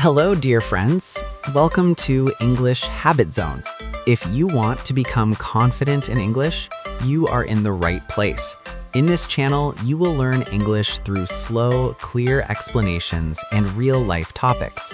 Hello, dear friends. Welcome to English Habit Zone. If you want to become confident in English, you are in the right place. In this channel, you will learn English through slow, clear explanations and real-life topics.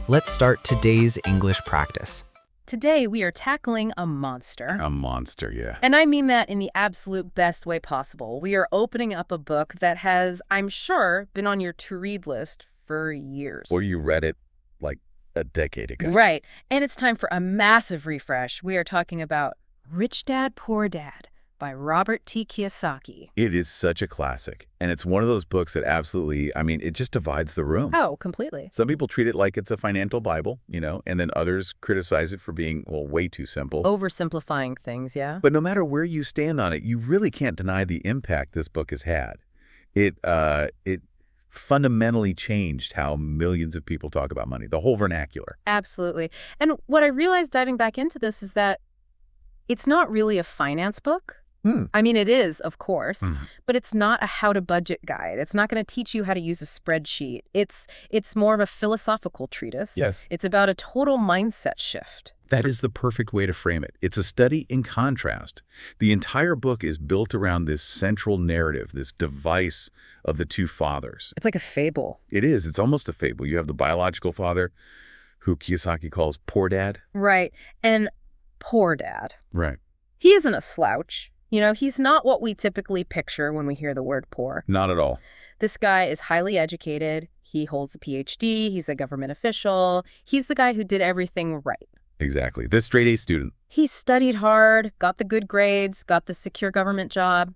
Let's start today's English practice. Today, we are tackling a monster. A monster, yeah. And I mean that in the absolute best way possible. We are opening up a book that has, I'm sure, been on your to-read list for years. Or you read it like a decade ago. Right. And it's time for a massive refresh. We are talking about Rich Dad, Poor Dad by Robert T. Kiyosaki. It is such a classic. And it's one of those books that absolutely, it just divides the room. Oh, completely. Some people treat it like it's a financial Bible, and then others criticize it for being, way too simple. Oversimplifying things, yeah? But no matter where you stand on it, you really can't deny the impact this book has had. It fundamentally changed how millions of people talk about money, the whole vernacular. Absolutely. And what I realized diving back into this is that it's not really a finance book. I mean, it is, of course, but it's not a how-to-budget guide. It's not going to teach you how to use a spreadsheet. It's more of a philosophical treatise. Yes. It's about a total mindset shift. That is the perfect way to frame it. It's a study in contrast. The entire book is built around this central narrative, this device of the two fathers. It's like a fable. It is. It's almost a fable. You have the biological father, who Kiyosaki calls Poor Dad. Right. And Poor Dad. Right. He isn't a slouch. He's not what we typically picture when we hear the word poor. Not at all. This guy is highly educated. He holds a PhD. He's a government official. He's the guy who did everything right. Exactly. This straight-A student. He studied hard, got the good grades, got the secure government job.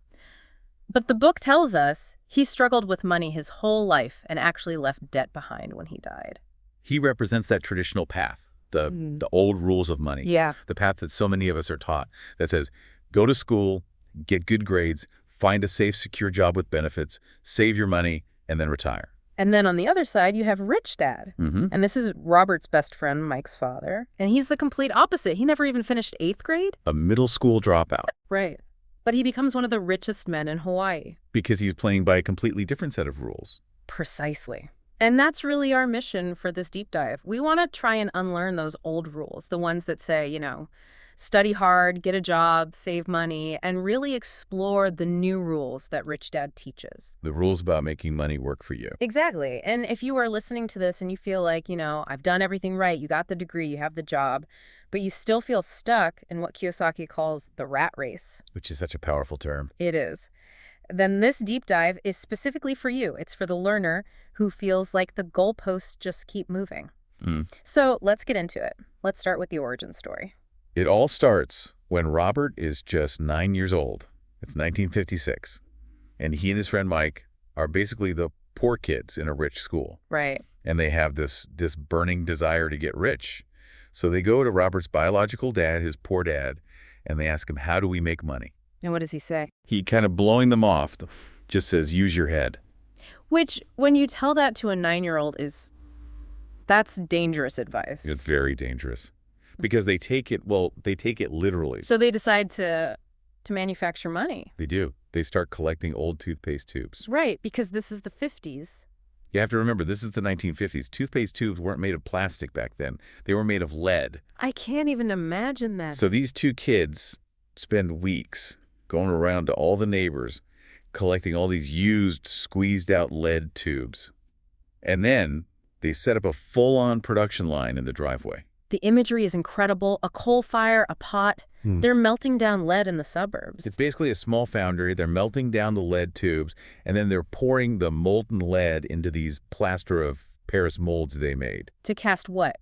But the book tells us he struggled with money his whole life and actually left debt behind when he died. He represents that traditional path, the old rules of money. Yeah. The path that so many of us are taught that says, go to school, get good grades, find a safe, secure job with benefits, save your money, and then retire. And then on the other side, you have Rich Dad. And this is Robert's best friend, Mike's father. And he's the complete opposite. He never even finished 8th grade. A middle school dropout. Right. But he becomes one of the richest men in Hawaii. Because he's playing by a completely different set of rules. Precisely. And that's really our mission for this deep dive. We want to try and unlearn those old rules, the ones that say, study hard, get a job, save money, and really explore the new rules that Rich Dad teaches. The rules about making money work for you. Exactly. And if you are listening to this and you feel like, I've done everything right, you got the degree, you have the job, but you still feel stuck in what Kiyosaki calls the rat race. Which is such a powerful term. It is. Then this deep dive is specifically for you. It's for the learner who feels like the goalposts just keep moving. So let's get into it. Let's start with the origin story. It all starts when Robert is just 9 years old. It's 1956. And he and his friend Mike are basically the poor kids in a rich school. Right. And they have this burning desire to get rich. So they go to Robert's biological dad, his poor dad, and they ask him, how do we make money? And what does he say? He kind of blowing them off, just says, use your head. Which, when you tell that to a 9-year-old, that's dangerous advice. It's very dangerous. Because they take it literally. So they decide to manufacture money. They do. They start collecting old toothpaste tubes. Right, because this is the 50s. You have to remember, this is the 1950s. Toothpaste tubes weren't made of plastic back then. They were made of lead. I can't even imagine that. So these two kids spend weeks going around to all the neighbors, collecting all these used, squeezed-out lead tubes. And then they set up a full-on production line in the driveway. The imagery is incredible. A coal fire, a pot. They're melting down lead in the suburbs. It's basically a small foundry. They're melting down the lead tubes, and then they're pouring the molten lead into these plaster of Paris molds they made. To cast what?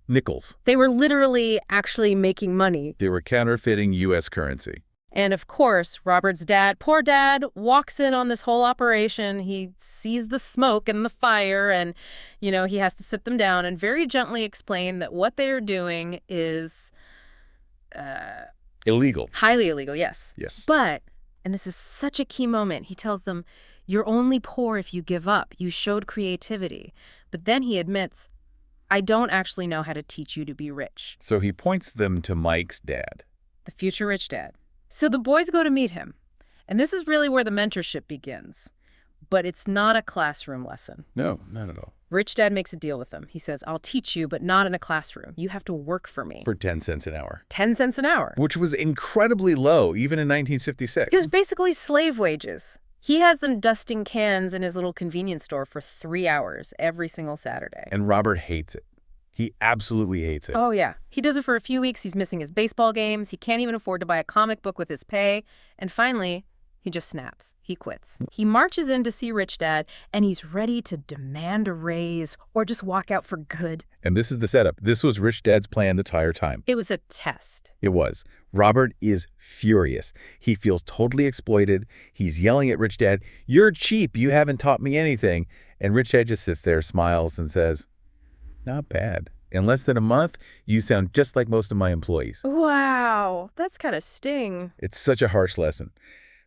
Nickels. They were literally actually making money. They were counterfeiting U.S. currency. And of course, Robert's dad, poor dad, walks in on this whole operation. He sees the smoke and the fire and, he has to sit them down and very gently explain that what they're doing is Illegal. Highly illegal, yes. Yes. But, and this is such a key moment, he tells them, you're only poor if you give up. You showed creativity. But then he admits, I don't actually know how to teach you to be rich. So he points them to Mike's dad. The future rich dad. So the boys go to meet him. And this is really where the mentorship begins. But it's not a classroom lesson. No, not at all. Rich Dad makes a deal with him. He says, I'll teach you, but not in a classroom. You have to work for me. For 10 cents an hour. 10 cents an hour. Which was incredibly low, even in 1956. It was basically slave wages. He has them dusting cans in his little convenience store for 3 hours every single Saturday. And Robert hates it. He absolutely hates it. Oh, yeah. He does it for a few weeks. He's missing his baseball games. He can't even afford to buy a comic book with his pay. And finally, he just snaps. He quits. He marches in to see Rich Dad, and he's ready to demand a raise or just walk out for good. And this is the setup. This was Rich Dad's plan the entire time. It was a test. It was. Robert is furious. He feels totally exploited. He's yelling at Rich Dad, "You're cheap. You haven't taught me anything." And Rich Dad just sits there, smiles, and says, "Not bad. In less than a month, you sound just like most of my employees." Wow, that's kind of sting. It's such a harsh lesson.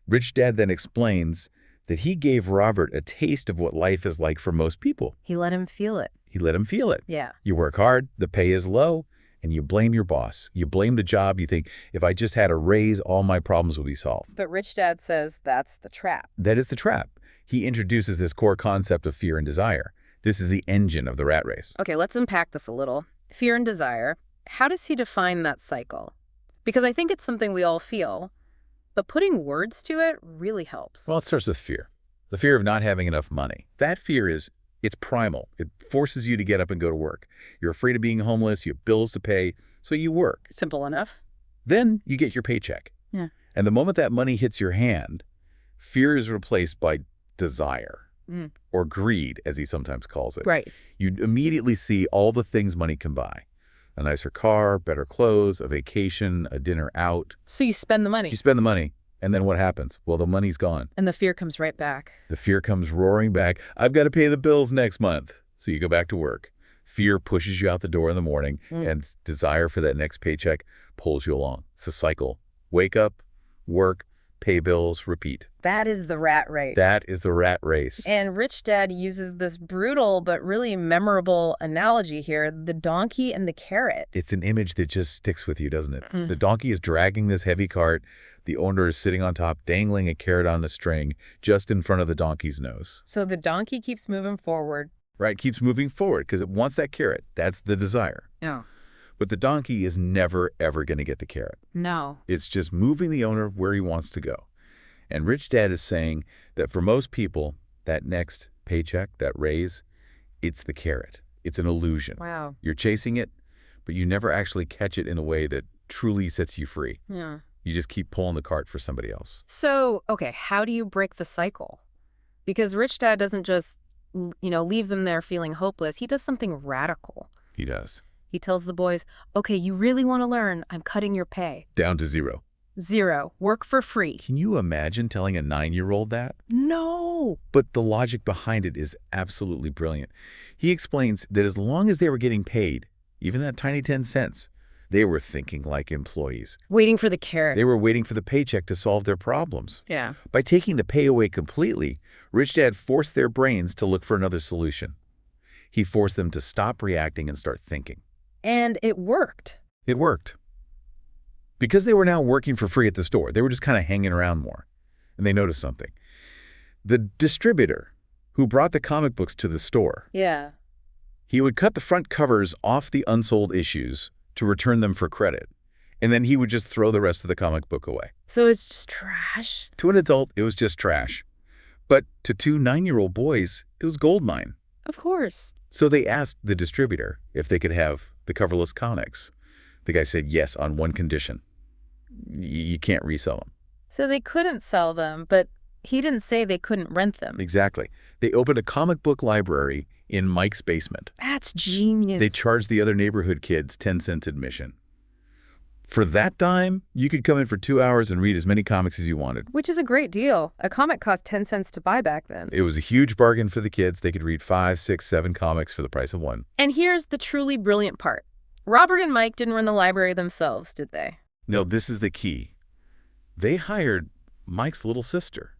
Rich Dad then explains that he gave Robert a taste of what life is like for most people. He let him feel it. He let him feel it. Yeah. You work hard, the pay is low, and you blame your boss. You blame the job. You think, if I just had a raise, all my problems would be solved. But Rich Dad says that's the trap. That is the trap. He introduces this core concept of fear and desire. This is the engine of the rat race. Okay, let's unpack this a little. Fear and desire. How does he define that cycle? Because I think it's something we all feel, but putting words to it really helps. Well, it starts with fear. The fear of not having enough money. That fear it's primal. It forces you to get up and go to work. You're afraid of being homeless, you have bills to pay, so you work. Simple enough. Then you get your paycheck. Yeah. And the moment that money hits your hand, fear is replaced by desire. Or greed, as he sometimes calls it. Right. You immediately see all the things money can buy. A nicer car, better clothes, a vacation, a dinner out. So you spend the money. You spend the money, and then what happens? Well, the money's gone. And the fear comes right back. The fear comes roaring back. I've got to pay the bills next month. So you go back to work. Fear pushes you out the door in the morning, and desire for that next paycheck pulls you along. It's a cycle. Wake up, work, pay bills, repeat. That is the rat race. That is the rat race. And Rich Dad uses this brutal but really memorable analogy here, the donkey and the carrot. It's an image that just sticks with you, doesn't it? The donkey is dragging this heavy cart. The owner is sitting on top, dangling a carrot on a string just in front of the donkey's nose. So the donkey keeps moving forward. Right, keeps moving forward because it wants that carrot. That's the desire. Yeah. But the donkey is never, ever going to get the carrot. No. It's just moving the owner where he wants to go. And Rich Dad is saying that for most people, that next paycheck, that raise, it's the carrot. It's an illusion. Wow. You're chasing it, but you never actually catch it in a way that truly sets you free. Yeah. You just keep pulling the cart for somebody else. So, okay, how do you break the cycle? Because Rich Dad doesn't just, leave them there feeling hopeless. He does something radical. He does. He tells the boys, okay, you really want to learn, I'm cutting your pay. Down to zero. 0. Work for free. Can you imagine telling a 9-year-old that? No. But the logic behind it is absolutely brilliant. He explains that as long as they were getting paid, even that tiny 10 cents, they were thinking like employees. Waiting for the carrot. They were waiting for the paycheck to solve their problems. Yeah. By taking the pay away completely, Rich Dad forced their brains to look for another solution. He forced them to stop reacting and start thinking. And it worked. It worked. Because they were now working for free at the store, they were just kind of hanging around more. And they noticed something. The distributor who brought the comic books to the store, Yeah. he would cut the front covers off the unsold issues to return them for credit. And then he would just throw the rest of the comic book away. So it's just trash? To an adult, it was just trash. But to 2 9-year-old boys, it was goldmine. Of course. So they asked the distributor if they could have the coverless comics. The guy said yes on one condition. You can't resell them. So they couldn't sell them, but he didn't say they couldn't rent them. Exactly. They opened a comic book library in Mike's basement. That's genius. They charged the other neighborhood kids 10 cents admission. For that dime, you could come in for 2 hours and read as many comics as you wanted. Which is a great deal. A comic cost 10 cents to buy back then. It was a huge bargain for the kids. They could read 5, 6, 7 comics for the price of one. And here's the truly brilliant part. Robert and Mike didn't run the library themselves, did they? No, this is the key. They hired Mike's little sister.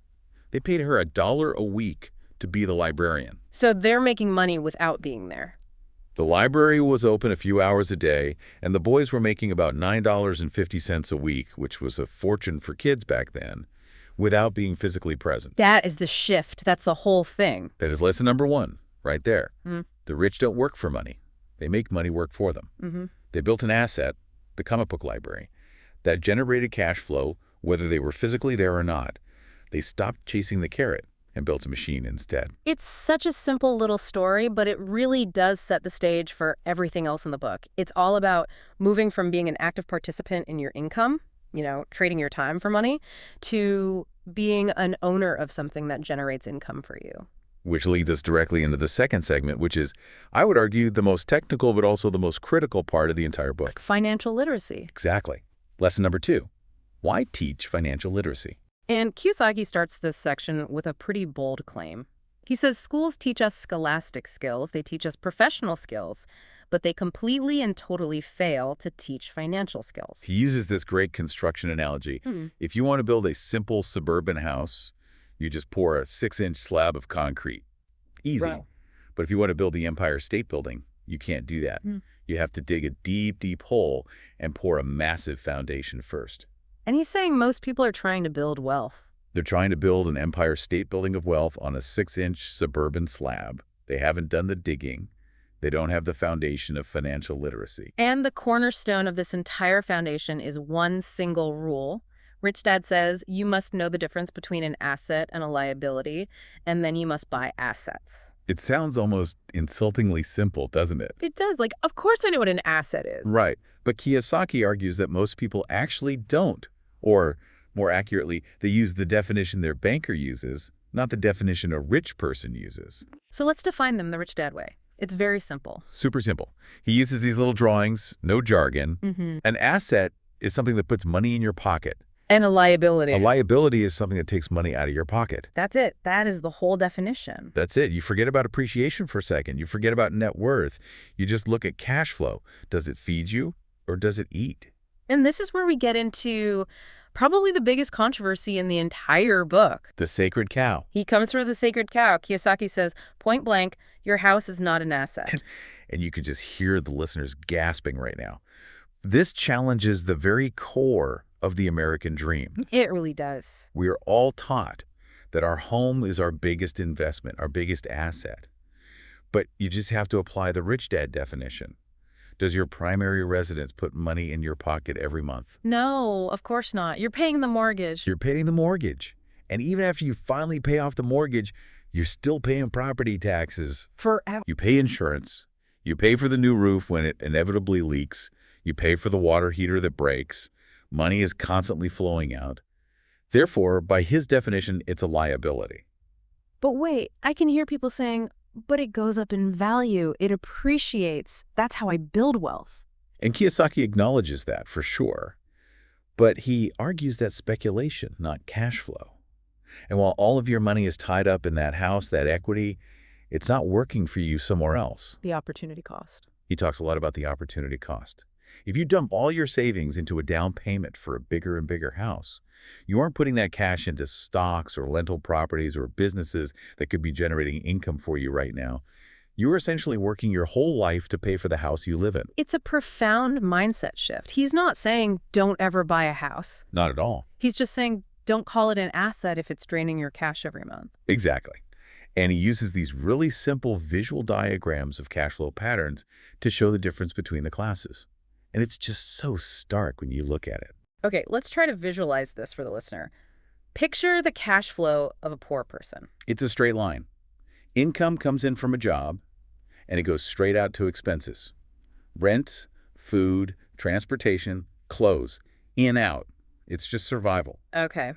They paid her $1 a week to be the librarian. So they're making money without being there. The library was open a few hours a day, and the boys were making about $9.50 a week, which was a fortune for kids back then, without being physically present. That is the shift. That's the whole thing. That is lesson number 1. right there. Mm. The rich don't work for money. They make money work for them. Mm-hmm. They built an asset, the comic book library, that generated cash flow whether they were physically there or not. They stopped chasing the carrot and built a machine instead. It's such a simple little story, but it really does set the stage for everything else in the book. It's all about moving from being an active participant in your income, trading your time for money, to being an owner of something that generates income for you. Which leads us directly into the second segment, which is, I would argue, the most technical but also the most critical part of the entire book. Financial literacy. Exactly. Lesson number 2. Why teach financial literacy? And Kiyosaki starts this section with a pretty bold claim. He says schools teach us scholastic skills, they teach us professional skills, but they completely and totally fail to teach financial skills. He uses this great construction analogy. If you want to build a simple suburban house, you just pour a 6-inch slab of concrete. Easy. Right. But if you want to build the Empire State Building, you can't do that. You have to dig a deep, deep hole and pour a massive foundation first. And he's saying most people are trying to build wealth. They're trying to build an Empire State Building of wealth on a 6-inch suburban slab. They haven't done the digging. They don't have the foundation of financial literacy. And the cornerstone of this entire foundation is one single rule. Rich Dad says you must know the difference between an asset and a liability, and then you must buy assets. It sounds almost insultingly simple, doesn't it? It does. Of course I know what an asset is. Right. But Kiyosaki argues that most people actually don't. Or, more accurately, they use the definition their banker uses, not the definition a rich person uses. So let's define them the Rich Dad way. It's very simple. Super simple. He uses these little drawings, no jargon. An asset is something that puts money in your pocket. And a liability. A liability is something that takes money out of your pocket. That's it. That is the whole definition. That's it. You forget about appreciation for a second. You forget about net worth. You just look at cash flow. Does it feed you or does it eat? And this is where we get into probably the biggest controversy in the entire book. The sacred cow. He comes for the sacred cow. Kiyosaki says, point blank, your house is not an asset. And you can just hear the listeners gasping right now. This challenges the very core of the American dream. It really does. We are all taught that our home is our biggest investment, our biggest asset. But you just have to apply the Rich Dad definition. Does your primary residence put money in your pocket every month? No, of course not. You're paying the mortgage. You're paying the mortgage. And even after you finally pay off the mortgage, you're still paying property taxes. Forever. You pay insurance. You pay for the new roof when it inevitably leaks. You pay for the water heater that breaks. Money is constantly flowing out. Therefore, by his definition, it's a liability. But wait, I can hear people saying, but it goes up in value. It appreciates. That's how I build wealth. And Kiyosaki acknowledges that, for sure. But he argues that's speculation, not cash flow. And while all of your money is tied up in that house, that equity, it's not working for you somewhere else. The opportunity cost. He talks a lot about the opportunity cost. If you dump all your savings into a down payment for a bigger and bigger house, you aren't putting that cash into stocks or rental properties or businesses that could be generating income for you right now. You're essentially working your whole life to pay for the house you live in. It's a profound mindset shift. He's not saying don't ever buy a house. Not at all. He's just saying don't call it an asset if it's draining your cash every month. Exactly. And he uses these really simple visual diagrams of cash flow patterns to show the difference between the classes. And it's just so stark when you look at it. Okay, let's try to visualize this for the listener. Picture the cash flow of a poor person. It's a straight line. Income comes in from a job, and it goes straight out to expenses. Rent, food, transportation, clothes, in, out. It's just survival. Okay.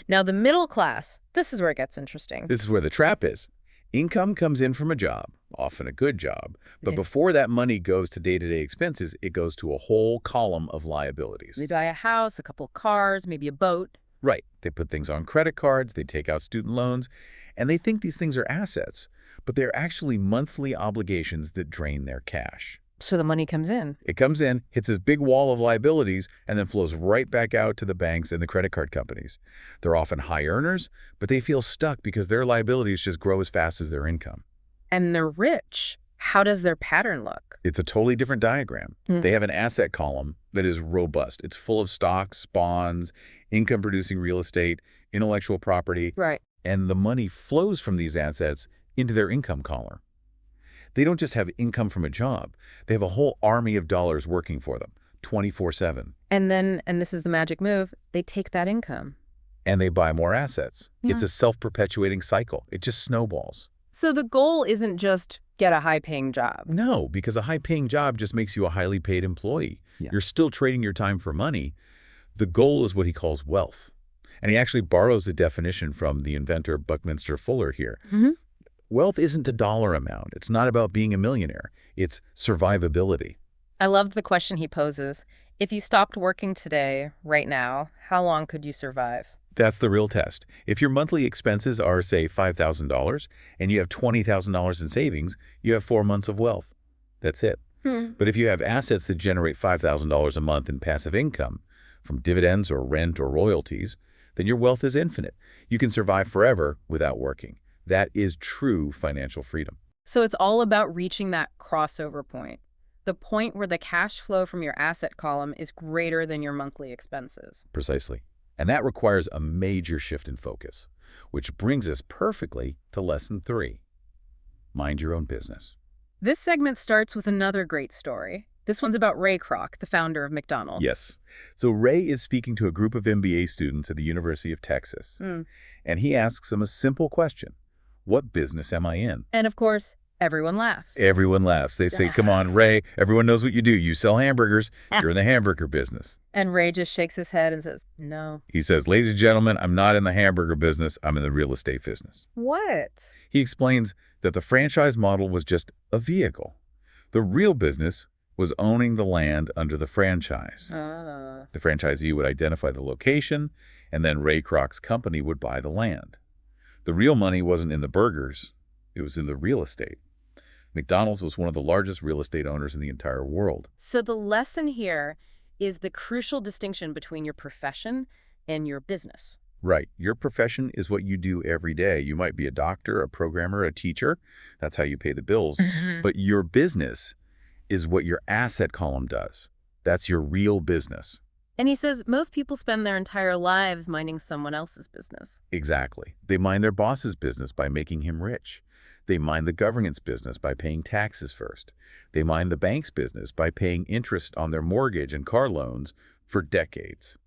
Now the middle class, this is where it gets interesting. This is where the trap is. Income comes in from a job, often a good job, but Yeah. before that money goes to day-to-day expenses, it goes to a whole column of liabilities. They buy a house, a couple cars, maybe a boat. Right. They put things on credit cards, they take out student loans, and they think these things are assets, but they're actually monthly obligations that drain their cash. So the money comes in. It comes in, hits this big wall of liabilities, and then flows right back out to the banks and the credit card companies. They're often high earners, but they feel stuck because their liabilities just grow as fast as their income. And they're rich. How does their pattern look? It's a totally different diagram. They have an asset column that is robust. It's full of stocks, bonds, income-producing real estate, intellectual property, Right. and the money flows from these assets into their income column. They don't just have income from a job. They have a whole army of dollars working for them, 24/7. And then, and this is the magic move, they take that income. And they buy more assets. Yeah. It's a self-perpetuating cycle. It just snowballs. So the goal isn't just get a high-paying job. No, because a high-paying job just makes you a highly paid employee. Yeah. You're still trading your time for money. The goal is what he calls wealth. And he actually borrows the definition from the inventor Buckminster Fuller here. Mm-hmm. Wealth isn't a dollar amount. It's not about being a millionaire. It's survivability. I loved the question he poses. If you stopped working today, right now, how long could you survive? That's the real test. If your monthly expenses are, say, $5,000 and you have $20,000 in savings, you have 4 months of wealth. That's it. But if you have assets that generate $5,000 a month in passive income from dividends or rent or royalties, then your wealth is infinite. You can survive forever without working. That is true financial freedom. So it's all about reaching that crossover point, the point where the cash flow from your asset column is greater than your monthly expenses. Precisely. And that requires a major shift in focus, which brings us perfectly to lesson 3. Mind your own business. This segment starts with another great story. This one's about Ray Kroc, the founder of McDonald's. Yes. So Ray is speaking to a group of MBA students at the University of Texas. And he asks them a simple question. What business am I in? And of course, everyone laughs. Everyone laughs. They say, come on, Ray, everyone knows what you do. You sell hamburgers. You're in the hamburger business. And Ray just shakes his head and says, no. He says, ladies and gentlemen, I'm not in the hamburger business. I'm in the real estate business. What? He explains that the franchise model was just a vehicle. The real business was owning the land under the franchise. The franchisee would identify the location, and then Ray Kroc's company would buy the land. The real money wasn't in the burgers. It was in the real estate. McDonald's was one of the largest real estate owners in the entire world. So the lesson here is the crucial distinction between your profession and your business. Right. Your profession is what you do every day. You might be a doctor, a programmer, a teacher. That's how you pay the bills. But your business is what your asset column does. That's your real business. And he says most people spend their entire lives minding someone else's business. Exactly. They mind their boss's business by making him rich. They mind the government's business by paying taxes first. They mind the bank's business by paying interest on their mortgage and car loans for decades.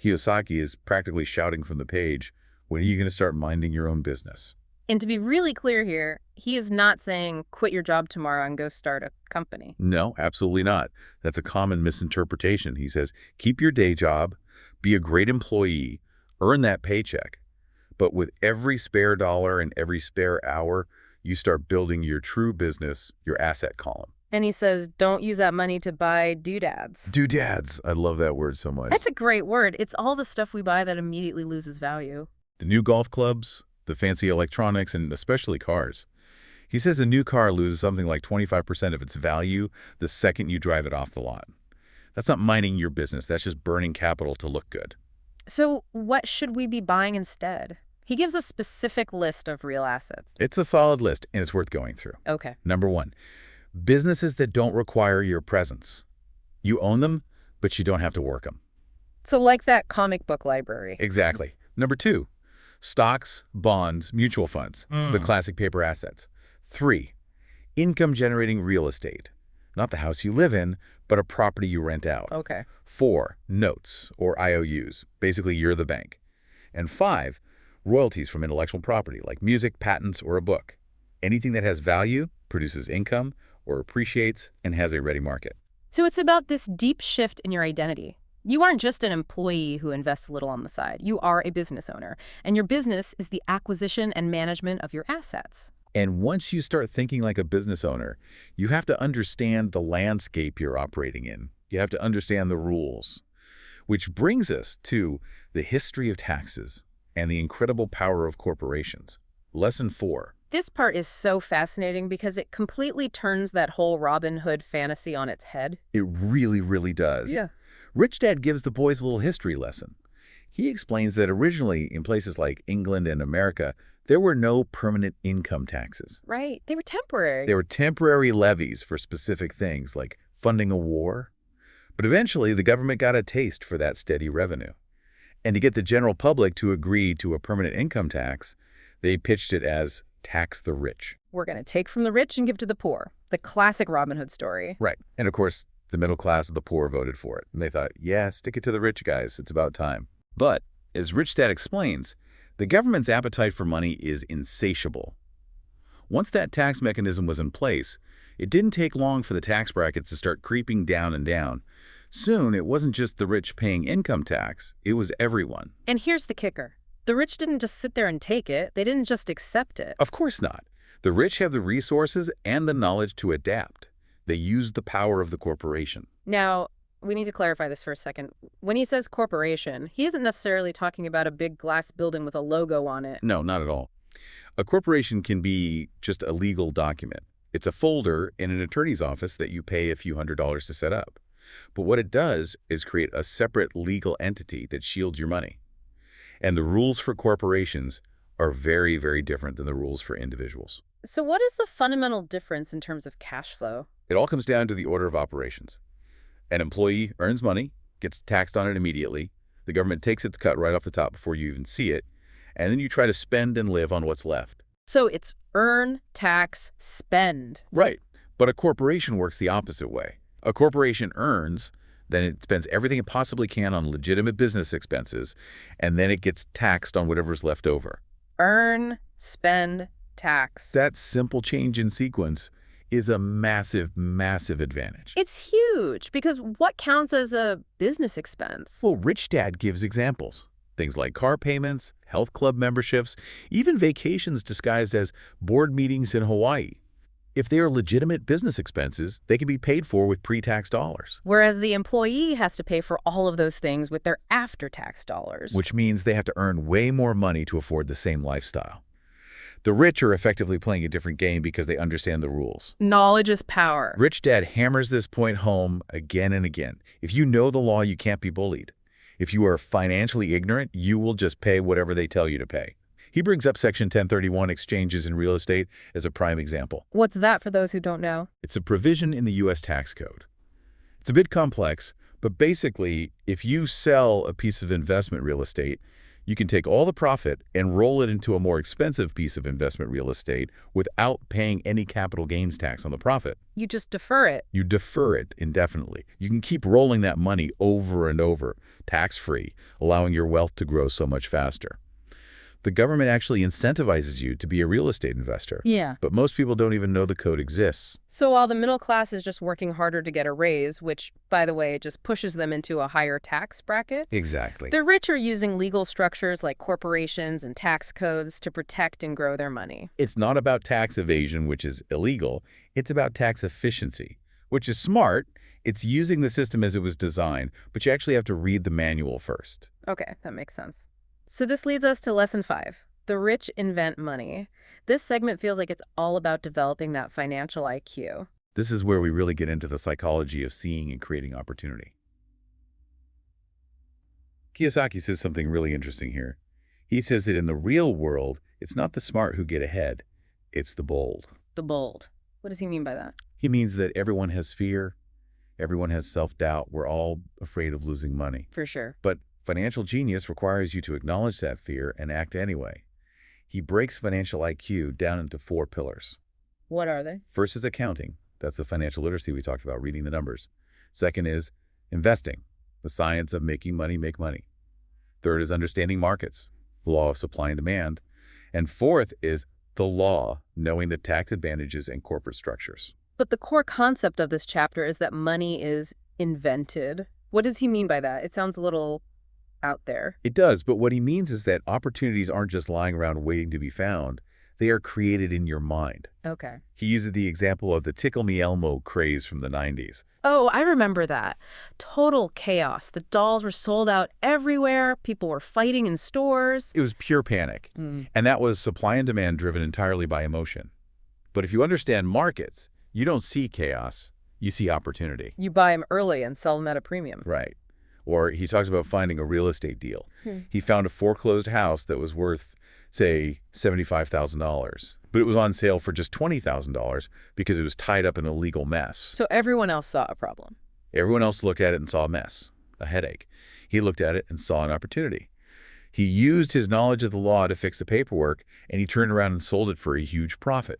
Kiyosaki is practically shouting from the page, when are you going to start minding your own business? And to be really clear here, he is not saying quit your job tomorrow and go start a company. No, absolutely not. That's a common misinterpretation. He says, keep your day job, be a great employee, earn that paycheck. But with every spare dollar and every spare hour, you start building your true business, your asset column. And he says, don't use that money to buy doodads. Doodads. I love that word so much. That's a great word. It's all the stuff we buy that immediately loses value. The new golf clubs, the fancy electronics, and especially cars. He says a new car loses something like 25% of its value the second you drive it off the lot. That's not minding your business. That's just burning capital to look good. So what should we be buying instead? He gives a specific list of real assets. It's a solid list, and it's worth going through. Okay. Number 1, businesses that don't require your presence. You own them, but you don't have to work them. So like that comic book library. Exactly. Number 2, stocks, bonds, mutual funds, the classic paper assets. 3, income-generating real estate. Not the house you live in, but a property you rent out. Okay. 4, notes, or IOUs. Basically, you're the bank. And 5, royalties from intellectual property, like music, patents, or a book. Anything that has value, produces income, or appreciates, and has a ready market. So it's about this deep shift in your identity. You aren't just an employee who invests a little on the side. You are a business owner, and your business is the acquisition and management of your assets. And once you start thinking like a business owner, you have to understand the landscape you're operating in. You have to understand the rules. Which brings us to the history of taxes and the incredible power of corporations. Lesson 4. This part is so fascinating because it completely turns that whole Robin Hood fantasy on its head. It really, really does. Yeah. Rich Dad gives the boys a little history lesson. He explains that originally, in places like England and America, there were no permanent income taxes. Right. They were temporary. They were temporary levies for specific things like funding a war. But eventually, the government got a taste for that steady revenue. And to get the general public to agree to a permanent income tax, they pitched it as tax the rich. We're going to take from the rich and give to the poor. The classic Robin Hood story. Right. And of course, the middle class of the poor voted for it. And they thought, yeah, stick it to the rich guys. It's about time. But, as Rich Dad explains, the government's appetite for money is insatiable. Once that tax mechanism was in place, it didn't take long for the tax brackets to start creeping down and down. Soon, it wasn't just the rich paying income tax, it was everyone. And here's the kicker. The rich didn't just sit there and take it. They didn't just accept it. Of course not. The rich have the resources and the knowledge to adapt. They use the power of the corporation. Now, we need to clarify this for a second. When he says corporation, he isn't necessarily talking about a big glass building with a logo on it. No, not at all. A corporation can be just a legal document. It's a folder in an attorney's office that you pay a few $100s to set up. But what it does is create a separate legal entity that shields your money. And the rules for corporations are very, very different than the rules for individuals. So what is the fundamental difference in terms of cash flow? It all comes down to the order of operations. An employee earns money, gets taxed on it immediately. The government takes its cut right off the top before you even see it. And then you try to spend and live on what's left. So it's earn, tax, spend. Right. But a corporation works the opposite way. A corporation earns, then it spends everything it possibly can on legitimate business expenses, and then it gets taxed on whatever's left over. Earn, spend, tax. That simple change in sequence is a massive, massive advantage. It's huge, because what counts as a business expense? Well, Rich Dad gives examples. Things like car payments, health club memberships, even vacations disguised as board meetings in Hawaii. If they are legitimate business expenses, they can be paid for with pre-tax dollars. Whereas the employee has to pay for all of those things with their after-tax dollars. Which means they have to earn way more money to afford the same lifestyle. The rich are effectively playing a different game because they understand the rules. Knowledge is power. Rich Dad hammers this point home again and again. If you know the law, you can't be bullied. If you are financially ignorant, you will just pay whatever they tell you to pay. He brings up Section 1031 exchanges in real estate as a prime example. What's that for those who don't know? It's a provision in the U.S. tax code. It's a bit complex, but basically, if you sell a piece of investment real estate, you can take all the profit and roll it into a more expensive piece of investment real estate without paying any capital gains tax on the profit. You just defer it. You defer it indefinitely. You can keep rolling that money over and over, tax-free, allowing your wealth to grow so much faster. The government actually incentivizes you to be a real estate investor. Yeah. But most people don't even know the code exists. So while the middle class is just working harder to get a raise, which, by the way, just pushes them into a higher tax bracket, Exactly. the rich are using legal structures like corporations and tax codes to protect and grow their money. It's not about tax evasion, which is illegal. It's about tax efficiency, which is smart. It's using the system as it was designed, but you actually have to read the manual first. Okay, that makes sense. So this leads us to Lesson 5. The rich invent money. This segment feels like it's all about developing that financial IQ. This is where we really get into the psychology of seeing and creating opportunity. Kiyosaki says something really interesting here. He says that in the real world, it's not the smart who get ahead, it's the bold. The bold. What does he mean by that? He means that everyone has fear, everyone has self-doubt, we're all afraid of losing money. For sure. But financial genius requires you to acknowledge that fear and act anyway. He breaks financial IQ down into 4 pillars. What are they? First is accounting. That's the financial literacy we talked about, reading the numbers. Second is investing, the science of making money make money. Third is understanding markets, the law of supply and demand. And fourth is the law, knowing the tax advantages and corporate structures. But the core concept of this chapter is that money is invented. What does he mean by that? It sounds a little out there. It does, but what he means is that opportunities aren't just lying around waiting to be found. They are created in your mind. Okay. He uses the example of the Tickle Me Elmo craze from the 90s. Oh, I remember that. Total chaos. The dolls were sold out everywhere. People were fighting in stores. It was pure panic. And that was supply and demand driven entirely by emotion. But if you understand markets, you don't see chaos, you see opportunity. You buy them early and sell them at a premium. Right. Or he talks about finding a real estate deal. He found a foreclosed house that was worth, say, $75,000, but it was on sale for just $20,000 because it was tied up in a legal mess. So everyone else saw a problem. Everyone else looked at it and saw a mess, a headache. He looked at it and saw an opportunity. He used his knowledge of the law to fix the paperwork, and he turned around and sold it for a huge profit.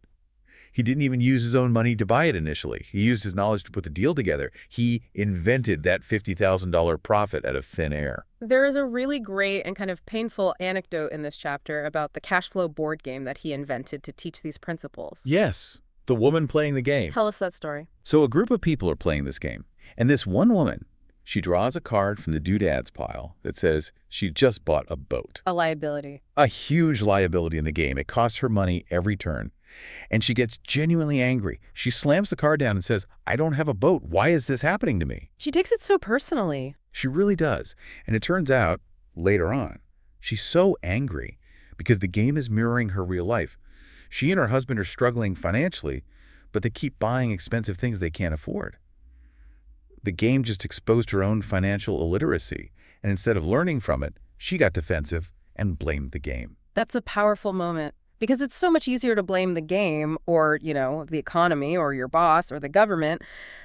He didn't even use his own money to buy it initially. He used his knowledge to put the deal together. He invented that $50,000 profit out of thin air. There is a really great and kind of painful anecdote in this chapter about the cash flow board game that he invented to teach these principles. Yes, the woman playing the game. Tell us that story. So a group of people are playing this game, and this one woman, she draws a card from the doodads pile that says she just bought a boat. A liability. A huge liability in the game. It costs her money every turn. And she gets genuinely angry. She slams the card down and says, I don't have a boat. Why is this happening to me? She takes it so personally. She really does. And it turns out, later on, she's so angry because the game is mirroring her real life. She and her husband are struggling financially, but they keep buying expensive things they can't afford. The game just exposed her own financial illiteracy, and instead of learning from it, she got defensive and blamed the game. That's a powerful moment. Because it's so much easier to blame the game or, the economy or your boss or the government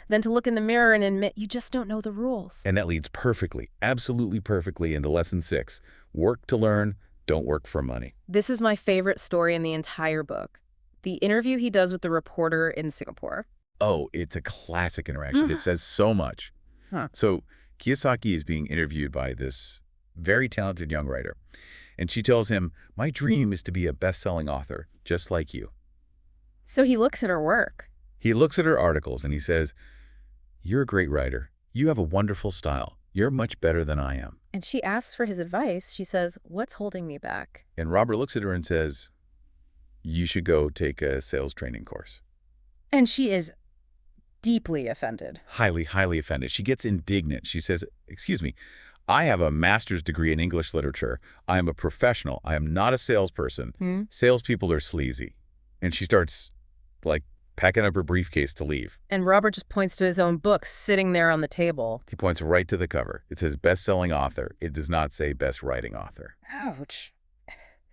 than to look in the mirror and admit you just don't know the rules. And that leads perfectly, absolutely perfectly into lesson 6. Work to learn, don't work for money. This is my favorite story in the entire book. The interview he does with the reporter in Singapore. Oh, it's a classic interaction. It says so much. So Kiyosaki is being interviewed by this very talented young writer. And she tells him, my dream is to be a best-selling author, just like you. So he looks at her work. He looks at her articles and he says, you're a great writer. You have a wonderful style. You're much better than I am. And she asks for his advice. She says, what's holding me back? And Robert looks at her and says, you should go take a sales training course. And she is deeply offended. Highly, highly offended. She gets indignant. She says, excuse me, I have a master's degree in English literature. I am a professional. I am not a salesperson. Salespeople are sleazy. And she starts, packing up her briefcase to leave. And Robert just points to his own book sitting there on the table. He points right to the cover. It says best-selling author. It does not say best writing author. Ouch.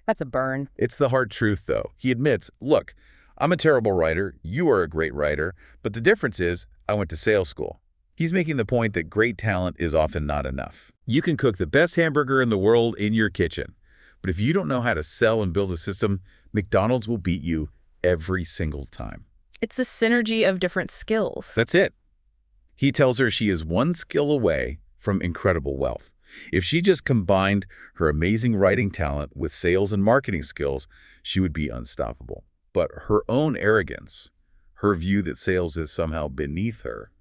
That's a burn. It's the hard truth, though. He admits, look, I'm a terrible writer. You are a great writer. But the difference is I went to sales school. He's making the point that great talent is often not enough. You can cook the best hamburger in the world in your kitchen, but if you don't know how to sell and build a system, McDonald's will beat you every single time. It's the synergy of different skills. That's it. He tells her she is one skill away from incredible wealth. If she just combined her amazing writing talent with sales and marketing skills, she would be unstoppable. But her own arrogance, her view that sales is somehow beneath her,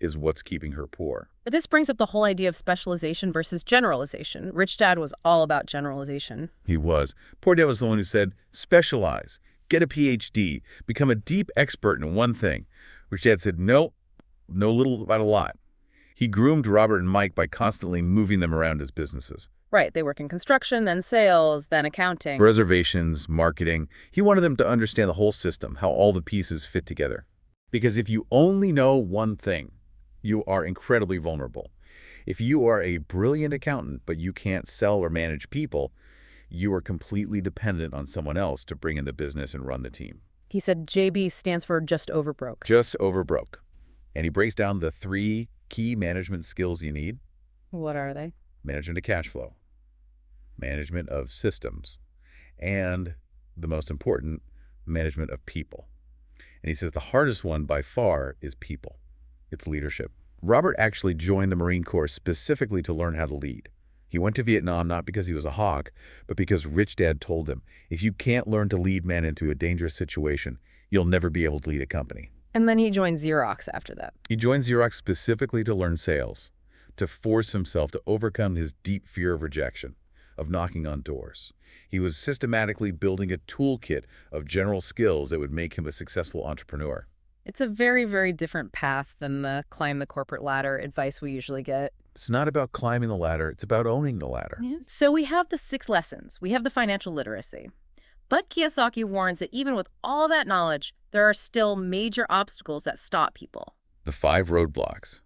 is what's keeping her poor. But this brings up the whole idea of specialization versus generalization. Rich Dad was all about generalization. He was. Poor Dad was the one who said, specialize, get a PhD, become a deep expert in one thing. Rich Dad said, no, know little about a lot. He groomed Robert and Mike by constantly moving them around his businesses. Right, they work in construction, then sales, then accounting. Reservations, marketing. He wanted them to understand the whole system, how all the pieces fit together. Because if you only know one thing, you are incredibly vulnerable. If you are a brilliant accountant, but you can't sell or manage people, you are completely dependent on someone else to bring in the business and run the team. He said JB stands for just over broke. Just over broke. And he breaks down the 3 key management skills you need. What are they? Management of cash flow, management of systems, and the most important, management of people. And he says the hardest one by far is people. It's leadership. Robert actually joined the Marine Corps specifically to learn how to lead. He went to Vietnam not because he was a hawk, but because Rich Dad told him, if you can't learn to lead men into a dangerous situation, you'll never be able to lead a company. And then he joined Xerox after that. He joined Xerox specifically to learn sales, to force himself to overcome his deep fear of rejection, of knocking on doors. He was systematically building a toolkit of general skills that would make him a successful entrepreneur. It's a very, very different path than the climb the corporate ladder advice we usually get. It's not about climbing the ladder. It's about owning the ladder. Yeah. So we have the 6 lessons. We have the financial literacy. But Kiyosaki warns that even with all that knowledge, there are still major obstacles that stop people. The 5 roadblocks.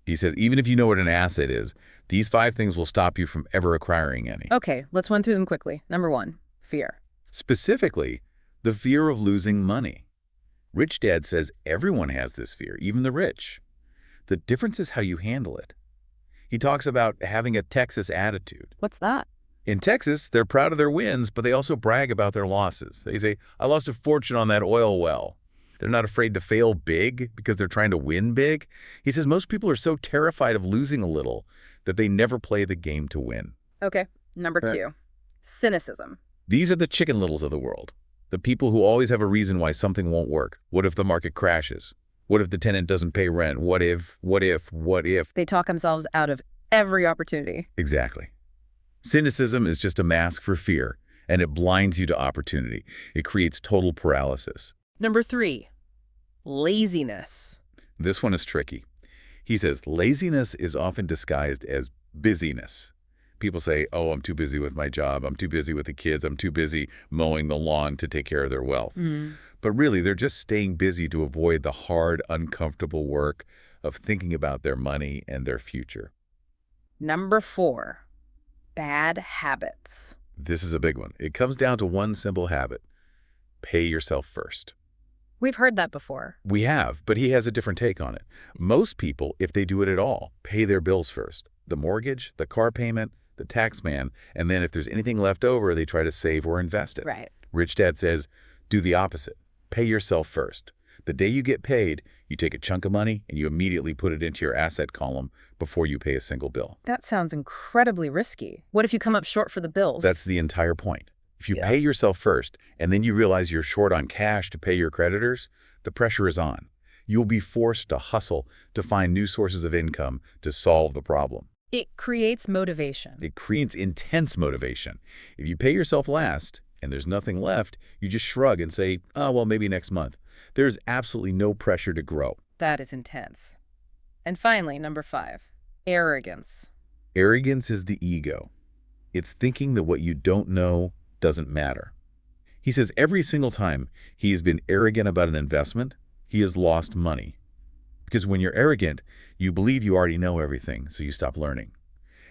He says, even if you know what an asset is, these 5 things will stop you from ever acquiring any. Okay, let's run through them quickly. Number 1, fear. Specifically, the fear of losing money. Rich Dad says everyone has this fear, even the rich. The difference is how you handle it. He talks about having a Texas attitude. What's that? In Texas, they're proud of their wins, but they also brag about their losses. They say, I lost a fortune on that oil well. They're not afraid to fail big because they're trying to win big. He says most people are so terrified of losing a little that they never play the game to win. Okay, number 2, cynicism. These are the chicken littles of the world. The people who always have a reason why something won't work. What if the market crashes? What if the tenant doesn't pay rent? What if? They talk themselves out of every opportunity. Exactly. Cynicism is just a mask for fear, and it blinds you to opportunity. It creates total paralysis. Number 3, laziness. This one is tricky. He says laziness is often disguised as busyness. People say, oh, I'm too busy with my job. I'm too busy with the kids. I'm too busy mowing the lawn to take care of their wealth. But really, they're just staying busy to avoid the hard, uncomfortable work of thinking about their money and their future. Number 4, bad habits. This is a big one. It comes down to one simple habit. Pay yourself first. We've heard that before. We have, but he has a different take on it. Most people, if they do it at all, pay their bills first. The mortgage, the car payment, the tax man, and then if there's anything left over, they try to save or invest it. Right. Rich Dad says, do the opposite. Pay yourself first. The day you get paid, you take a chunk of money and you immediately put it into your asset column before you pay a single bill. That sounds incredibly risky. What if you come up short for the bills? That's the entire point. If you pay yourself first and then you realize you're short on cash to pay your creditors, the pressure is on. You'll be forced to hustle to find new sources of income to solve the problem. It creates motivation. It creates intense motivation. If you pay yourself last and there's nothing left, you just shrug and say, oh, well, maybe next month. There's absolutely no pressure to grow. That is intense. And finally, number 5, arrogance. Arrogance is the ego. It's thinking that what you don't know doesn't matter. He says every single time he has been arrogant about an investment, he has lost money. Because when you're arrogant, you believe you already know everything, so you stop learning.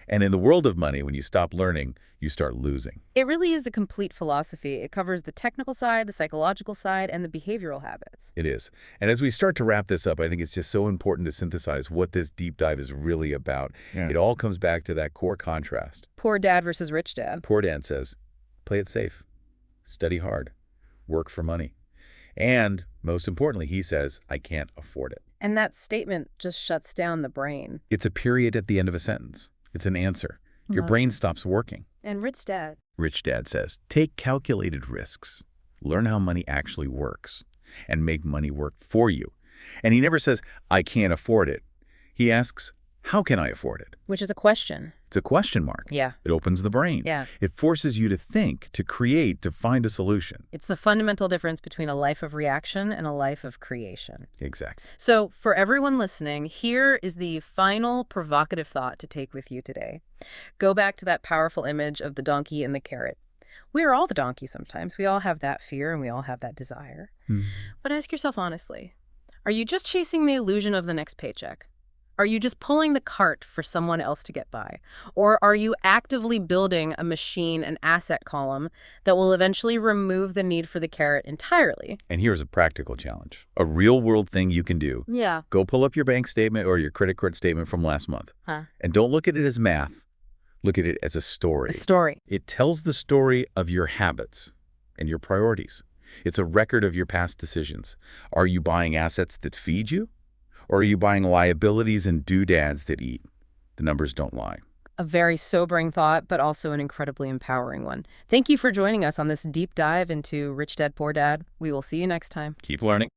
And in the world of money, when you stop learning, you start losing. It really is a complete philosophy. It covers the technical side, the psychological side, and the behavioral habits. It is. And as we start to wrap this up, I think it's just so important to synthesize what this deep dive is really about. It all comes back to that core contrast. Poor dad versus rich dad. Poor dad says, play it safe, study hard, work for money. And most importantly, he says, I can't afford it. And that statement just shuts down the brain. It's a period at the end of a sentence. It's an answer. Your brain stops working. And rich dad. Rich Dad says, take calculated risks, learn how money actually works, and make money work for you. And he never says, I can't afford it. He asks, how can I afford it? Which is a question. It's a question mark. Yeah. It opens the brain. Yeah. It forces you to think, to create, to find a solution. It's the fundamental difference between a life of reaction and a life of creation. Exactly. So for everyone listening, here is the final provocative thought to take with you today. Go back to that powerful image of the donkey and the carrot. We are all the donkey sometimes. We all have that fear and we all have that desire. But ask yourself honestly, are you just chasing the illusion of the next paycheck? Are you just pulling the cart for someone else to get by? Or are you actively building a machine, an asset column, that will eventually remove the need for the carrot entirely? And here's a practical challenge, a real-world thing you can do. Yeah. Go pull up your bank statement or your credit card statement from last month. And don't look at it as math. Look at it as a story. A story. It tells the story of your habits and your priorities. It's a record of your past decisions. Are you buying assets that feed you? Or are you buying liabilities and doodads that eat? The numbers don't lie. A very sobering thought, but also an incredibly empowering one. Thank you for joining us on this deep dive into Rich Dad, Poor Dad. We will see you next time. Keep learning.